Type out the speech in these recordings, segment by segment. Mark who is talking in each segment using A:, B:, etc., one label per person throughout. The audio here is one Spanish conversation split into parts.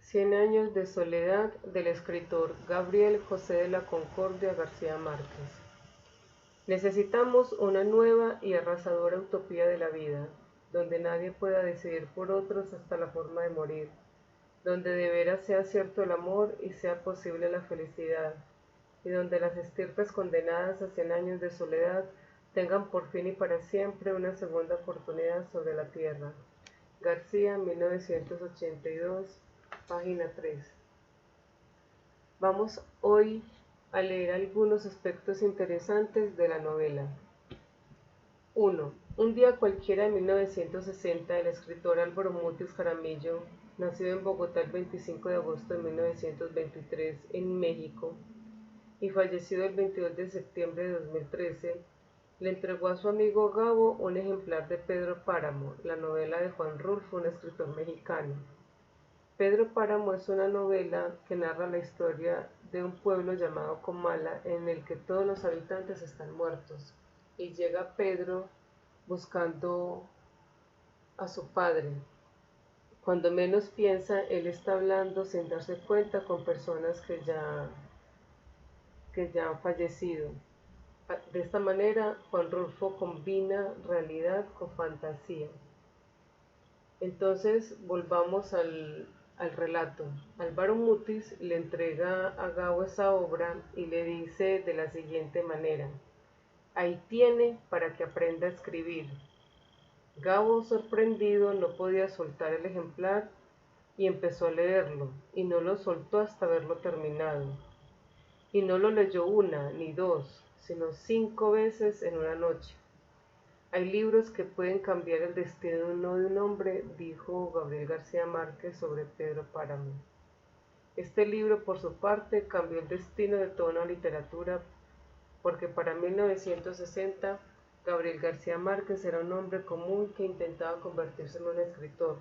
A: Cien años de soledad del escritor Gabriel José de la Concordia García Márquez. Necesitamos una nueva y arrasadora utopía de la vida, donde nadie pueda decidir por otros hasta la forma de morir, donde de veras sea cierto el amor y sea posible la felicidad, y donde las estirpes condenadas a 100 años de soledad tengan por fin y para siempre una segunda oportunidad sobre la tierra. García, 1982, página 3. Vamos hoy a leer algunos aspectos interesantes de la novela. 1. Un día cualquiera de 1960, el escritor Álvaro Mutis Jaramillo, nacido en Bogotá el 25 de agosto de 1923 en México y fallecido el 22 de septiembre de 2013, le entregó a su amigo Gabo un ejemplar de Pedro Páramo, la novela de Juan Rulfo, un escritor mexicano. Pedro Páramo es una novela que narra la historia de un pueblo llamado Comala en el que todos los habitantes están muertos y llega Pedro buscando a su padre. Cuando menos piensa, él está hablando sin darse cuenta con personas que ya han fallecido. De esta manera, Juan Rulfo combina realidad con fantasía. Entonces, volvamos al relato. Álvaro Mutis le entrega a Gabo esa obra y le dice de la siguiente manera: ahí tiene para que aprenda a escribir. Gabo, sorprendido, no podía soltar el ejemplar y empezó a leerlo, y no lo soltó hasta haberlo terminado. Y no lo leyó una ni dos, sino 5 veces en una noche. Hay libros que pueden cambiar el destino de un hombre, dijo Gabriel García Márquez sobre Pedro Páramo. Este libro, por su parte, cambió el destino de toda una literatura, porque para 1960 Gabriel García Márquez era un hombre común que intentaba convertirse en un escritor.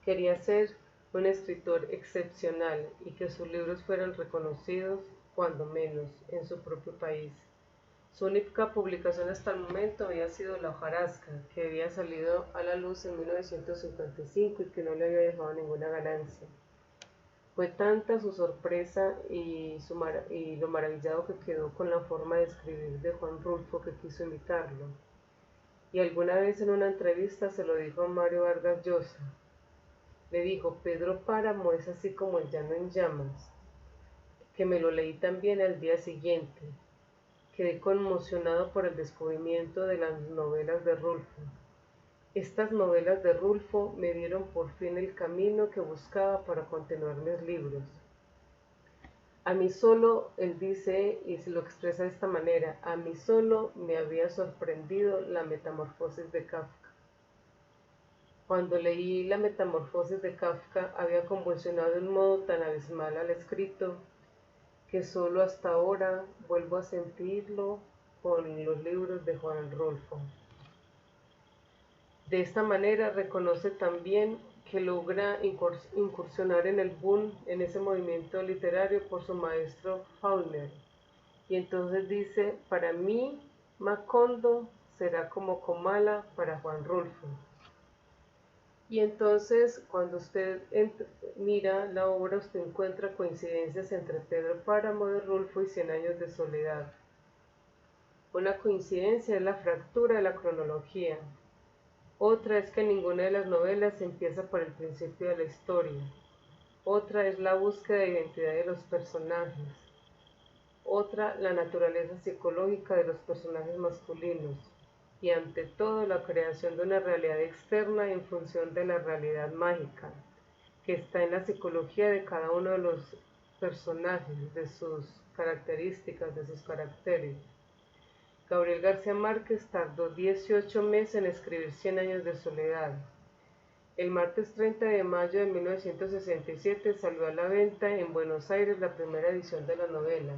A: Quería ser un escritor excepcional y que sus libros fueran reconocidos, cuando menos, en su propio país. Su única publicación hasta el momento había sido La hojarasca, que había salido a la luz en 1955 y que no le había dejado ninguna ganancia. Fue tanta su sorpresa y lo maravillado que quedó con la forma de escribir de Juan Rulfo que quiso imitarlo. Y alguna vez en una entrevista se lo dijo a Mario Vargas Llosa. Le dijo: Pedro Páramo es así como El llano en llamas, que me lo leí también al día siguiente. Quedé conmocionado por el descubrimiento de las novelas de Rulfo. Estas novelas de Rulfo me dieron por fin el camino que buscaba para continuar mis libros. A mí solo, él dice, y se lo expresa de esta manera, a mí solo me había sorprendido la metamorfosis de Kafka. Cuando leí la metamorfosis de Kafka, había convulsionado de un modo tan abismal al escrito que solo hasta ahora vuelvo a sentirlo con los libros de Juan Rulfo. De esta manera reconoce también que logra incursionar en el boom, en ese movimiento literario, por su maestro Faulkner. Y entonces dice: para mí, Macondo será como Comala para Juan Rulfo. Y entonces, cuando usted mira la obra, usted encuentra coincidencias entre Pedro Páramo de Rulfo y Cien años de soledad. Una coincidencia es la fractura de la cronología. Otra es que ninguna de las novelas empieza por el principio de la historia. Otra es la búsqueda de identidad de los personajes. Otra, la naturaleza psicológica de los personajes masculinos. Y ante todo, la creación de una realidad externa en función de la realidad mágica, que está en la psicología de cada uno de los personajes, de sus características, de sus caracteres. Gabriel García Márquez tardó 18 meses en escribir Cien años de soledad. El martes 30 de mayo de 1967 salió a la venta en Buenos Aires la primera edición de la novela.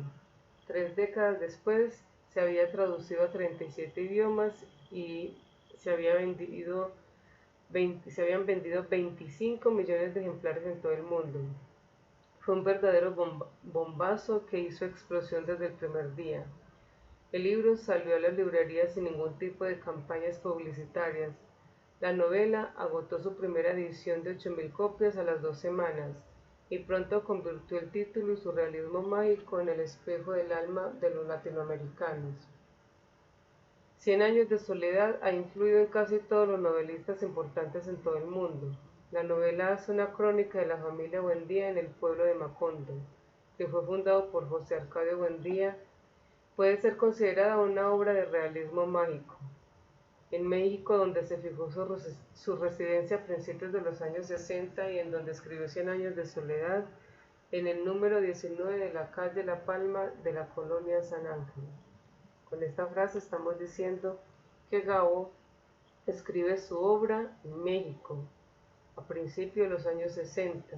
A: 3 décadas después, se había traducido a 37 idiomas y se habían vendido 25 millones de ejemplares en todo el mundo. Fue un verdadero bombazo que hizo explosión desde el primer día. El libro salió a las librerías sin ningún tipo de campañas publicitarias, La novela agotó su primera edición de 8.000 copias a las 2 semanas y pronto convirtió el título y su realismo mágico en el espejo del alma de los latinoamericanos. Cien años de soledad ha influido en casi todos los novelistas importantes en todo el mundo. La novela hace una crónica de la familia Buendía en el pueblo de Macondo, que fue fundado por José Arcadio Buendía. Puede ser considerada una obra de realismo mágico. En México, donde se fijó su residencia a principios de los años 60 y en donde escribió Cien años de soledad, en el número 19 de la calle La Palma de la colonia San Ángel. Con esta frase estamos diciendo que Gabo escribe su obra en México, a principios de los años 60,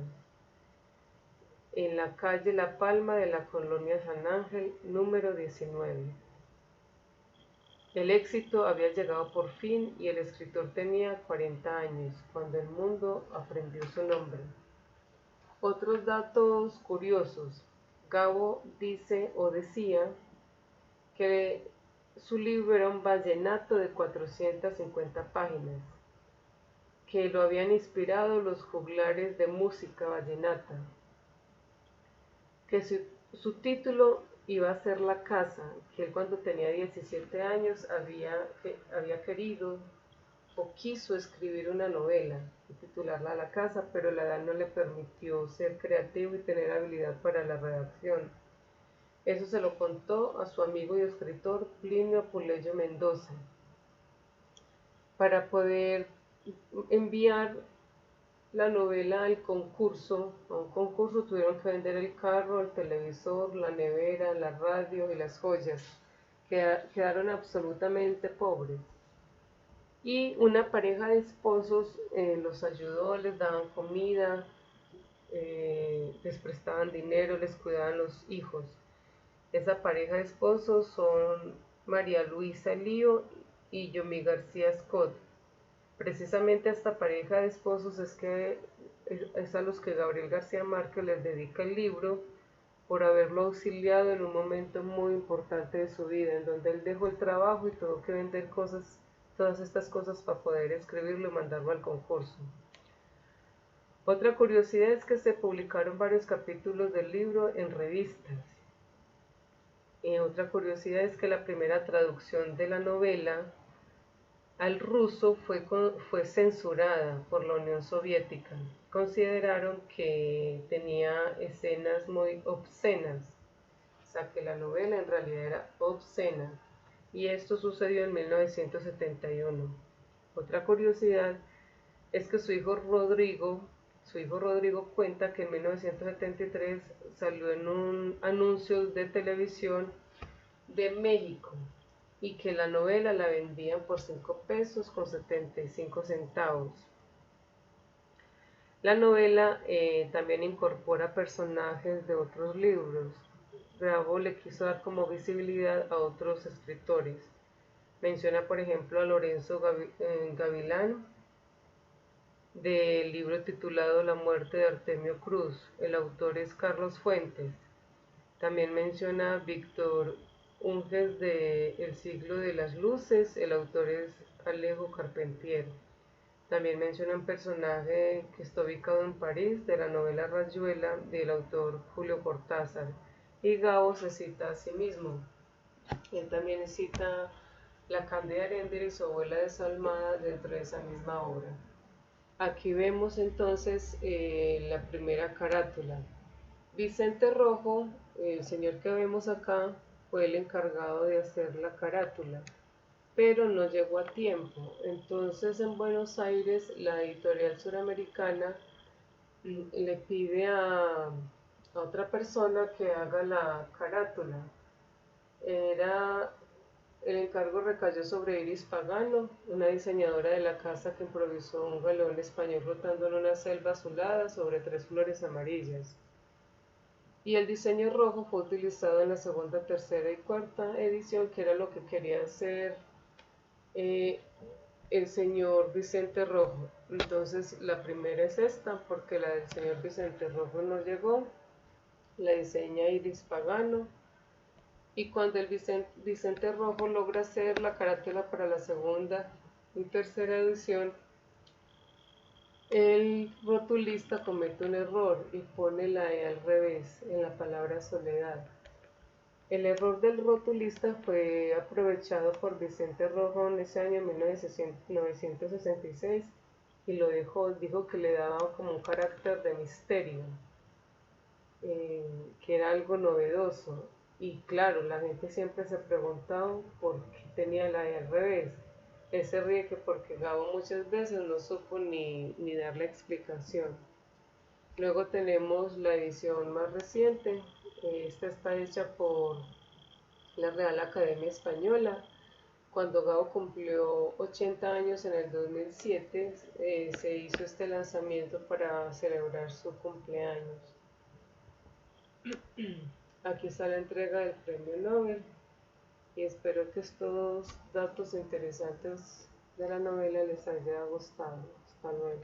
A: en la calle La Palma de la colonia San Ángel, número 19. El éxito había llegado por fin y el escritor tenía 40 años cuando el mundo aprendió su nombre. Otros datos curiosos. Gabo dice o decía que su libro era un vallenato de 450 páginas, que lo habían inspirado los juglares de música vallenata, que su título iba a ser La Casa, que él cuando tenía 17 años había querido o quiso escribir una novela y titularla La Casa, pero la edad no le permitió ser creativo y tener habilidad para la redacción. Eso se lo contó a su amigo y escritor Plinio Apuleyo Mendoza. Para poder enviar la novela al concurso, a un concurso tuvieron que vender el carro, el televisor, la nevera, la radio y las joyas. Quedaron absolutamente pobres. Y una pareja de esposos los ayudó, les daban comida, les prestaban dinero, les cuidaban los hijos. Esa pareja de esposos son María Luisa Lío y Yomi García Scott. Precisamente a esta pareja de esposos es a los que Gabriel García Márquez les dedica el libro por haberlo auxiliado en un momento muy importante de su vida, en donde él dejó el trabajo y tuvo que vender todas estas cosas para poder escribirlo y mandarlo al concurso. Otra curiosidad es que se publicaron varios capítulos del libro en revistas. Otra curiosidad es que la primera traducción de la novela al ruso fue censurada por la Unión Soviética. Consideraron que tenía escenas muy obscenas, o sea que la novela en realidad era obscena, y esto sucedió en 1971. Otra curiosidad es que su hijo Rodrigo cuenta que en 1973 salió en un anuncio de televisión de México y que la novela la vendían por 5 pesos con 75 centavos. La novela también incorpora personajes de otros libros. Bravo le quiso dar como visibilidad a otros escritores. Menciona por ejemplo a Lorenzo Gavilán, del libro titulado La muerte de Artemio Cruz. El autor es Carlos Fuentes. También menciona a Víctor Unges de El siglo de las luces. El autor es Alejo Carpentier. También menciona un personaje que está ubicado en París de la novela Rayuela del autor Julio Cortázar. Y Gabo se cita a sí mismo. Él también cita la Cándida Heréndira y su abuela desalmada dentro de esa misma obra. Aquí vemos entonces la primera carátula. Vicente Rojo, el señor que vemos acá, fue el encargado de hacer la carátula, pero no llegó a tiempo. Entonces en Buenos Aires la editorial suramericana le pide a otra persona que haga la carátula. El encargo recayó sobre Iris Pagano, una diseñadora de la casa que improvisó un galeón español flotando en una selva azulada sobre 3 flores amarillas. Y el diseño rojo fue utilizado en la segunda, tercera y cuarta edición, que era lo que quería hacer el señor Vicente Rojo. Entonces la primera es esta, porque la del señor Vicente Rojo no llegó, la diseña Iris Pagano. Y cuando el Vicente Rojo logra hacer la carátula para la segunda y tercera edición, El rotulista comete un error y pone la E al revés en la palabra soledad. El error del rotulista fue aprovechado por Vicente Rojo en ese año 1966 y lo dijo que le daba como un carácter de misterio, que era algo novedoso. Y claro, la gente siempre se ha preguntado por qué tenía la E al revés. Él se ríe que porque Gabo muchas veces no supo ni dar la explicación. Luego tenemos la edición más reciente. Esta está hecha por la Real Academia Española. Cuando Gabo cumplió 80 años en el 2007, se hizo este lanzamiento para celebrar su cumpleaños. Aquí está la entrega del premio Nobel y espero que estos datos interesantes de la novela les haya gustado. Hasta luego.